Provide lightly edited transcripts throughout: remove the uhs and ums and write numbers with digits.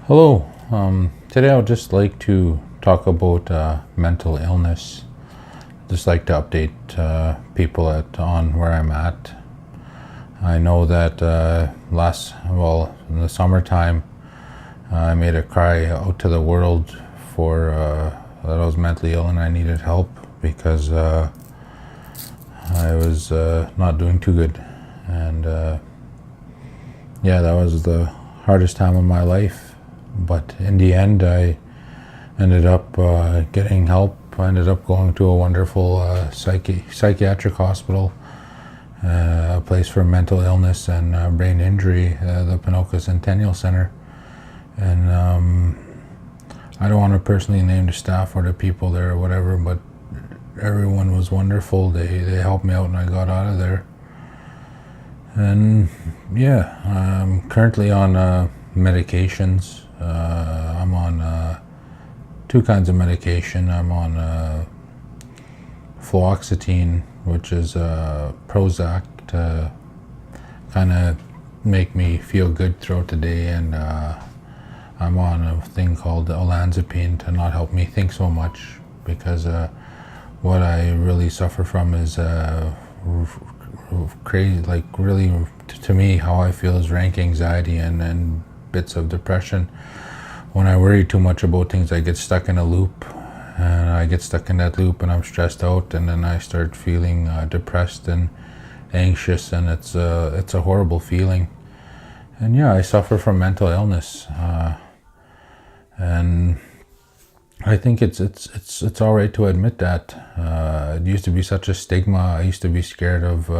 Hello. Today I would just like to talk about mental illness. Just like to update people on where I'm at. I know that in the summertime, I made a cry out to the world for that I was mentally ill and I needed help because I was not doing too good, and that was the hardest time of my life. But in the end, I ended up getting help. I ended up going to a wonderful psychiatric hospital, a place for mental illness and brain injury, the Pinoca Centennial Center. And I don't want to personally name the staff or the people there or whatever, but everyone was wonderful. They helped me out and I got out of there. And I'm currently on medications. I'm on two kinds of medication. I'm on fluoxetine, which is Prozac, to kind of make me feel good throughout the day, and I'm on a thing called olanzapine to not help me think so much, because what I really suffer from is crazy, like really, to me, how I feel is rank anxiety and bits of depression. When I worry too much about things, I get stuck in a loop, and I get stuck in that loop and I'm stressed out, and then I start feeling depressed and anxious, and it's a horrible feeling. And I suffer from mental illness, and I think it's all right to admit that. It used to be such a stigma. I used to be scared of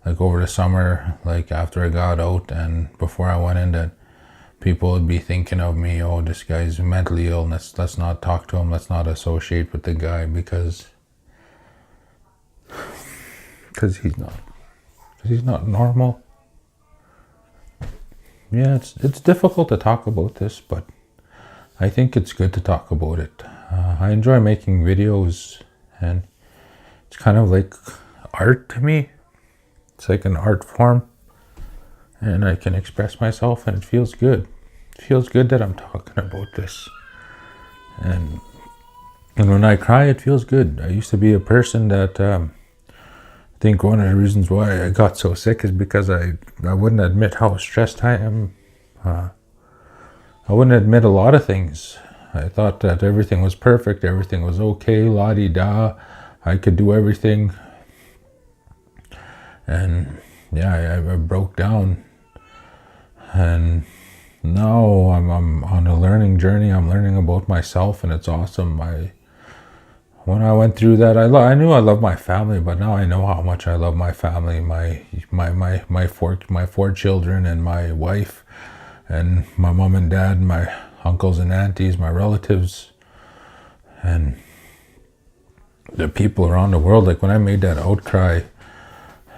like over the summer, like after I got out and before I went in, that people would be thinking of me, oh, this guy's mentally ill, let's not talk to him, let's not associate with the guy because he's not normal. Yeah, it's difficult to talk about this, but I think it's good to talk about it. I enjoy making videos, and it's kind of like art to me. It's like an art form, and I can express myself, and it feels good. It feels good that I'm talking about this. And when I cry, it feels good. I used to be a person that I think one of the reasons why I got so sick is because I wouldn't admit how stressed I am. I wouldn't admit a lot of things. I thought that everything was perfect, everything was okay, la-di-da, I could do everything. And I broke down. And now I'm on a learning journey. I'm learning about myself, and it's awesome. When I went through that, I knew I loved my family, but now I know how much I love my family, my four children, and my wife, and my mom and dad, my uncles and aunties, my relatives, and the people around the world. Like when I made that outcry,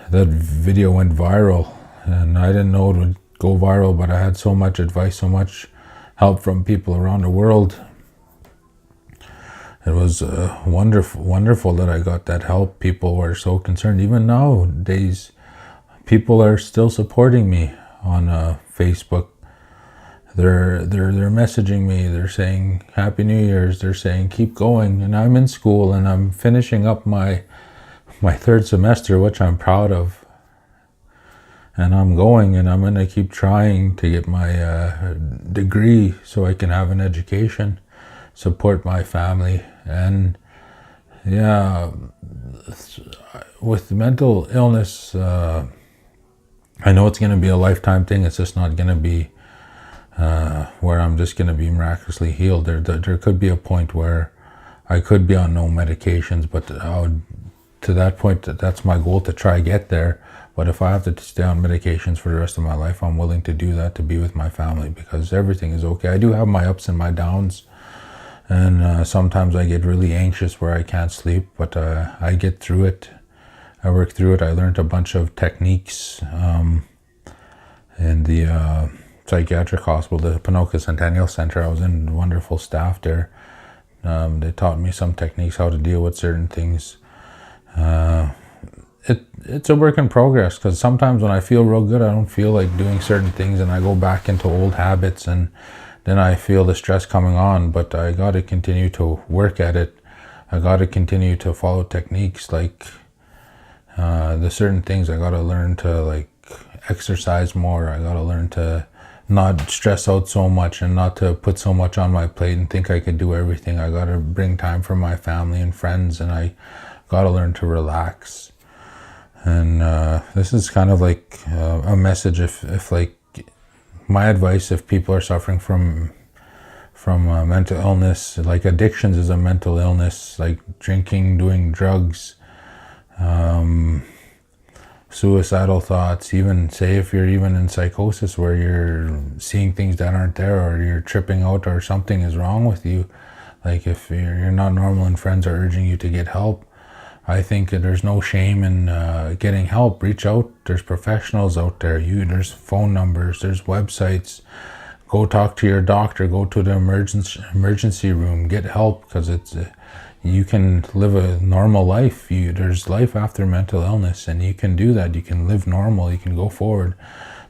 that video went viral, and I didn't know it would go viral, but I had so much advice, so much help from people around the world. It was wonderful that I got that help. People were so concerned. Even nowadays, people are still supporting me on Facebook. They're messaging me. They're saying Happy New Year's. They're saying keep going. And I'm in school and I'm finishing up my third semester, which I'm proud of. And I'm going, and I'm going to keep trying to get my degree so I can have an education, support my family. And with mental illness, I know it's going to be a lifetime thing. It's just not going to be where I'm just going to be miraculously healed. There could be a point where I could be on no medications, but to that point, that's my goal, to try get there. But if I have to stay on medications for the rest of my life, I'm willing to do that to be with my family, because everything is okay. I do have my ups and my downs, and sometimes I get really anxious where I can't sleep, but I get through it. I work through it. I learned a bunch of techniques in the psychiatric hospital, the Pinoca Centennial Center. I was in wonderful staff there. They taught me some techniques, how to deal with certain things. It's a work in progress, because sometimes when I feel real good, I don't feel like doing certain things, and I go back into old habits, and then I feel the stress coming on, but I got to continue to work at it. I got to continue to follow techniques like the certain things. I got to learn to like exercise more. I got to learn to not stress out so much and not to put so much on my plate and think I could do everything. I got to bring time for my family and friends, and I got to learn to relax. And this is kind of like a message if like my advice, if people are suffering from mental illness, like addictions is a mental illness, like drinking, doing drugs, suicidal thoughts, even say if you're even in psychosis where you're seeing things that aren't there, or you're tripping out, or something is wrong with you, like if you're not normal and friends are urging you to get help, I think there's no shame in getting help. Reach out. There's professionals out there. There's phone numbers. There's websites. Go talk to your doctor. Go to the emergency room. Get help, because it's you can live a normal life. There's life after mental illness, and you can do that. You can live normal. You can go forward.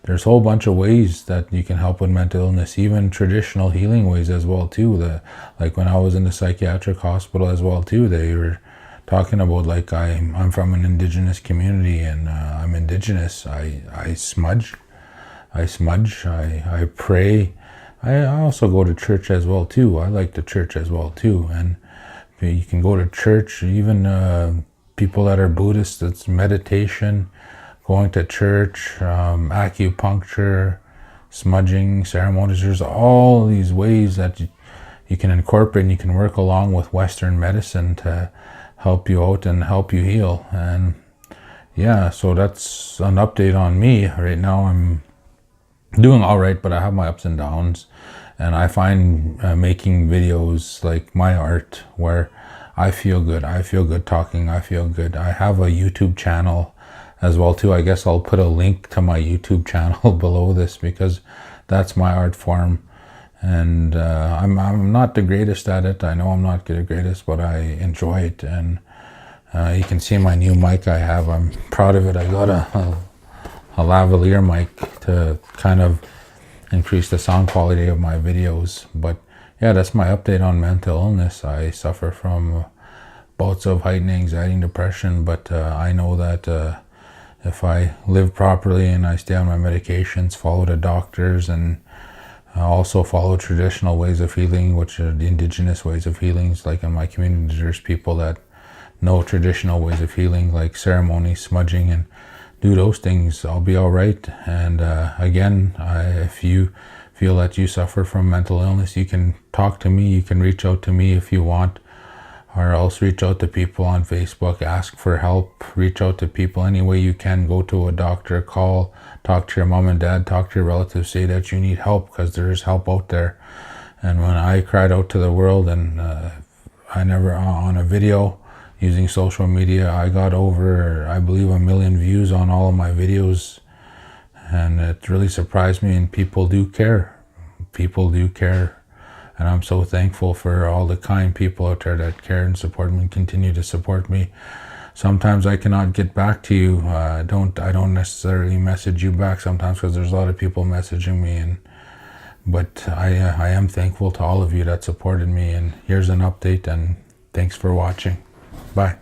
There's a whole bunch of ways that you can help with mental illness, even traditional healing ways as well too. Like when I was in the psychiatric hospital as well too, they were talking about like I'm from an indigenous community, and I'm indigenous. I smudge, I pray. I also go to church as well too. I like the church as well too. And you can go to church, even people that are Buddhist, it's meditation, going to church, acupuncture, smudging, ceremonies. There's all these ways that you can incorporate, and you can work along with Western medicine to help you out and help you heal. And yeah, so that's an update on me. Right now I'm doing all right, but I have my ups and downs, and I find making videos like my art, where I feel good talking. I feel good. I have a YouTube channel as well too. I guess I'll put a link to my YouTube channel below this, because that's my art form. And I'm not the greatest at it. I know I'm not the greatest, but I enjoy it. And you can see my new mic I have. I'm proud of it. I got a lavalier mic to kind of increase the sound quality of my videos. But yeah, that's my update on mental illness. I suffer from bouts of heightened anxiety and depression, but I know that if I live properly and I stay on my medications, follow the doctors, and also follow traditional ways of healing, which are the indigenous ways of healings. Like in my community, there's people that know traditional ways of healing, like ceremony, smudging, and do those things. I'll be all right. And again, if you feel that you suffer from mental illness, you can talk to me. You can reach out to me if you want, or else reach out to people on Facebook, ask for help, reach out to people any way you can. Go to a doctor, call, talk to your mom and dad, talk to your relatives, say that you need help, because there is help out there. And when I cried out to the world, and I never, on a video using social media, I got over, I believe, 1 million views on all of my videos. And it really surprised me, and people do care. People do care. And I'm so thankful for all the kind people out there that care and support me and continue to support me. Sometimes I cannot get back to you. I don't necessarily message you back sometimes, because there's a lot of people messaging me. But I am thankful to all of you that supported me. And here's an update, and thanks for watching. Bye.